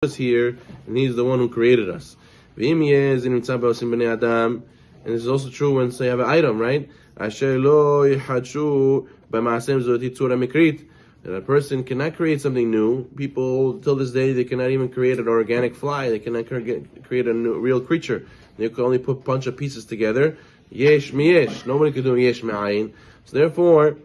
is here, and He's the one who created us. And this is also true when say you have an item, right? That a person cannot create something new. People till this day they cannot even create an organic fly. They cannot create a new, real creature. They can only put a bunch of pieces together. Yesh miyesh. Nobody can do yesh me'ayin. So therefore,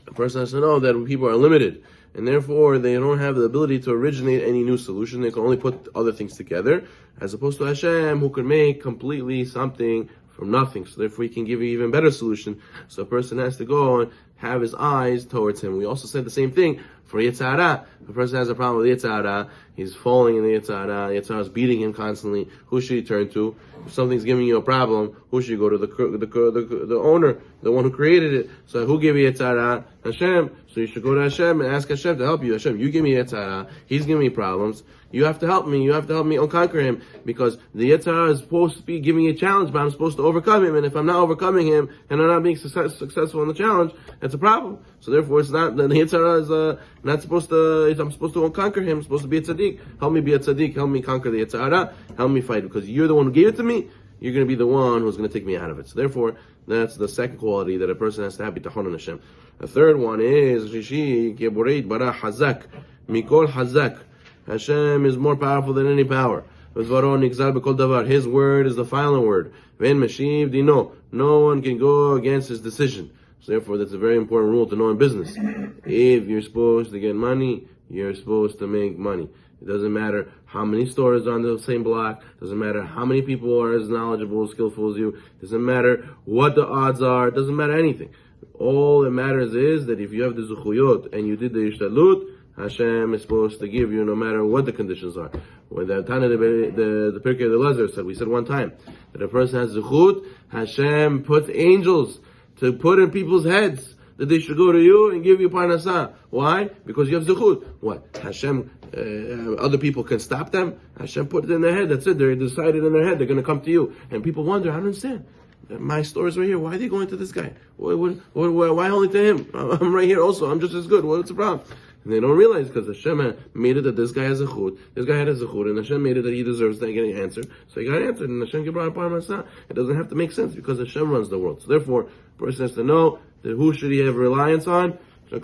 a person has to know that people are limited. And therefore, they don't have the ability to originate any new solution. They can only put other things together, as opposed to Hashem, who can make completely something from nothing. So therefore, He can give you even better solution. So a person has to go and have his eyes towards Him. We also said the same thing for Yetzer Hara. If a person has a problem with Yetzer Hara, he's falling in the Yetzer Hara. Yetzer Hara is beating him constantly. Who should he turn to? If something's giving you a problem, who should you go to? The owner, the one who created it. So who gave you Yetzer Hara? Hashem. So you should go to Hashem and ask Hashem to help you. Hashem, you give me Yetzer Hara. He's giving me problems. You have to help me. You have to help me conquer him, because the Yetzer Hara is supposed to be giving me a challenge, but I'm supposed to overcome him. And if I'm not overcoming him and I'm not being successful in the challenge, that's a problem. So therefore, it's not the Yetzer Hara is not supposed to. I'm supposed to conquer him. I'm supposed to be a tzaddik. Help me be a tzaddik. Help me conquer the Yetzer Hara. Help me fight, because you're the one who gave it to me. You're going to be the one who's going to take me out of it. So therefore, that's the second quality that a person has to have Habitachon in Hashem. The third one is Shishi Geboreit Bara Hazak Mikol Hazak. Hashem is more powerful than any power. His word is the final word. No one can go against his decision. So therefore, that's a very important rule to know in business. If you're supposed to get money, you're supposed to make money. It doesn't matter how many stores are on the same block. It doesn't matter how many people are as knowledgeable, skillful as you. It doesn't matter what the odds are. It doesn't matter anything. All that matters is that if you have the zuchuyot and you did the ishtalut, Hashem is supposed to give you no matter what the conditions are. When the Tana, the Pirkei of the Lezer said, we said one time, that a person has zuchut, Hashem puts angels to put in people's heads that they should go to you and give you parnasah. Why? Because you have zuchut. What? Hashem, other people can stop them? Hashem put it in their head. That's it. They're decided in their head. They're going to come to you. And people wonder, I don't understand. My store's right here. Why are they going to this guy? Why only to him? I'm right here also. I'm just as good. What's the problem? And they don't realize, because Hashem made it that this guy has a chut, this guy had a zechut, and Hashem made it that he deserves to get an answer. So he got answered, and Hashem brought upon Masah. It doesn't have to make sense, because Hashem runs the world. So therefore, a person has to know that who should he have reliance on? And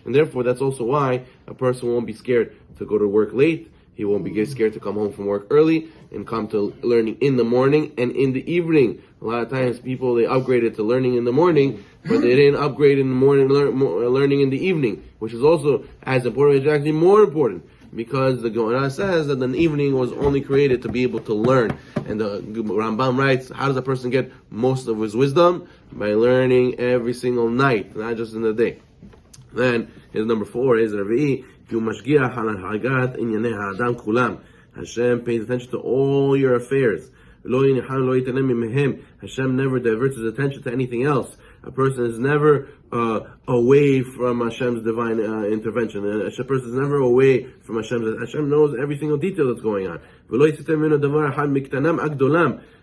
therefore, that's also why a person won't be scared to go to work late. He won't be scared to come home from work early and come to learning in the morning and in the evening. A lot of times people, they upgraded to learning in the morning, but they didn't upgrade in the morning, learning in the evening, which is also as important, it's actually more important, because the Gemara says that the evening was only created to be able to learn. And the Rambam writes, how does a person get most of his wisdom? By learning every single night, not just in the day. Then, his number 4 is Ravi'i, Hashem pays attention to all your affairs. Hashem never diverts his attention to anything else. A person is never away from Hashem's divine intervention. A person is never away from Hashem knows every single detail that's going on.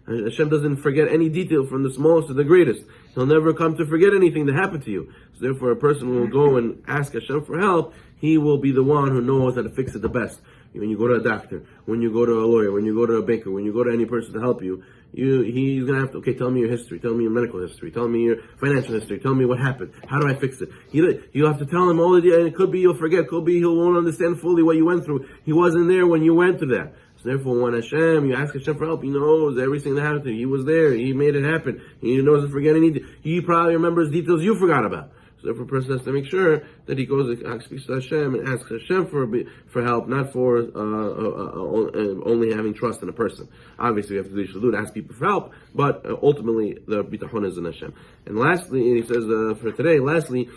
Hashem doesn't forget any detail from the smallest to the greatest. He'll never come to forget anything that happened to you. So therefore, a person will go and ask Hashem for help. He will be the one who knows how to fix it the best. When you go to a doctor, when you go to a lawyer, when you go to a banker, when you go to any person to help you, he's going to have to, tell me your history, tell me your medical history, tell me your financial history, tell me what happened, how do I fix it? You have to tell him all the details, and it could be you'll forget, could be he won't understand fully what you went through. He wasn't there when you went through that. So therefore, when you ask Hashem for help, He knows everything that happened to you. He was there, He made it happen. He doesn't forget anything. He probably remembers details you forgot about. So therefore, a person has to make sure that he goes and speaks to Hashem and asks Hashem for help, not for only having trust in a person. Obviously, we have to do shadud, ask people for help, but ultimately, the bitachon is in Hashem. And lastly, he says for today, Hamishin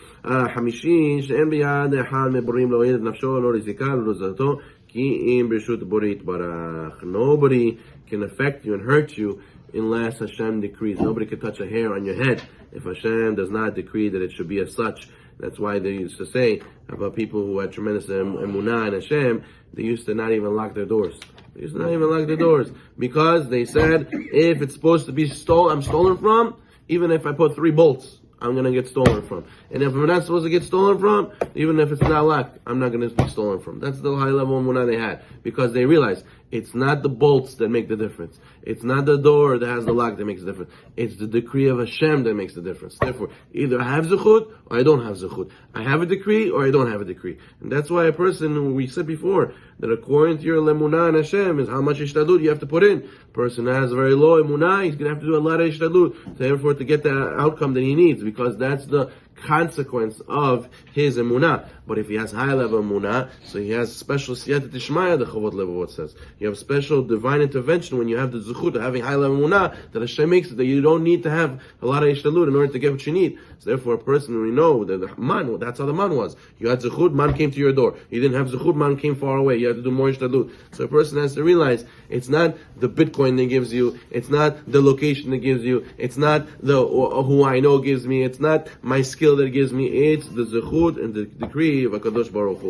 she'en biyad echad meborim lo yed nafsho lo rizika lo zato ki im b'reshut boreit barach. Nobody can affect you and hurt you unless Hashem decrees. Nobody can touch a hair on your head if Hashem does not decree that it should be as such. That's why they used to say about people who had tremendous emunah in Hashem, they used to not even lock their doors. They used to not even lock their doors, because they said, if it's supposed to be I'm stolen from, even if I put 3 bolts I'm gonna get stolen from. And if I'm not supposed to get stolen from, even if it's not locked, I'm not gonna be stolen from. That's the high level of emunah they had. Because they realized it's not the bolts that make the difference. It's not the door that has the lock that makes the difference. It's the decree of Hashem that makes the difference. Therefore, either I have zechut or I don't have zechut. I have a decree or I don't have a decree. And that's why a person, we said before, that according to your emunah and Hashem is how much ishtadlut you have to put in. Person has very low emunah, he's going to have to do a lot of ishtadlut, therefore to get the outcome that he needs, because that's the consequence of his emunah. But if he has high level emunah, so he has special siyata tishmaya, the Chovot Levavot says. You have special divine intervention when you have the zechut of having high level emunah, that Hashem makes it that you don't need to have a lot of ishtalut in order to get what you need. So therefore a person, we know that the man, that's how the man was. You had zechut, man came to your door. You didn't have zechut, man came far away. You had to do more ishtalut. So a person has to realize it's not the Bitcoin that gives you, it's not the location that gives you, it's not the who I know gives me, it's not my skill that gives me, it's the zechut and the decree of HaKadosh Baruch Hu.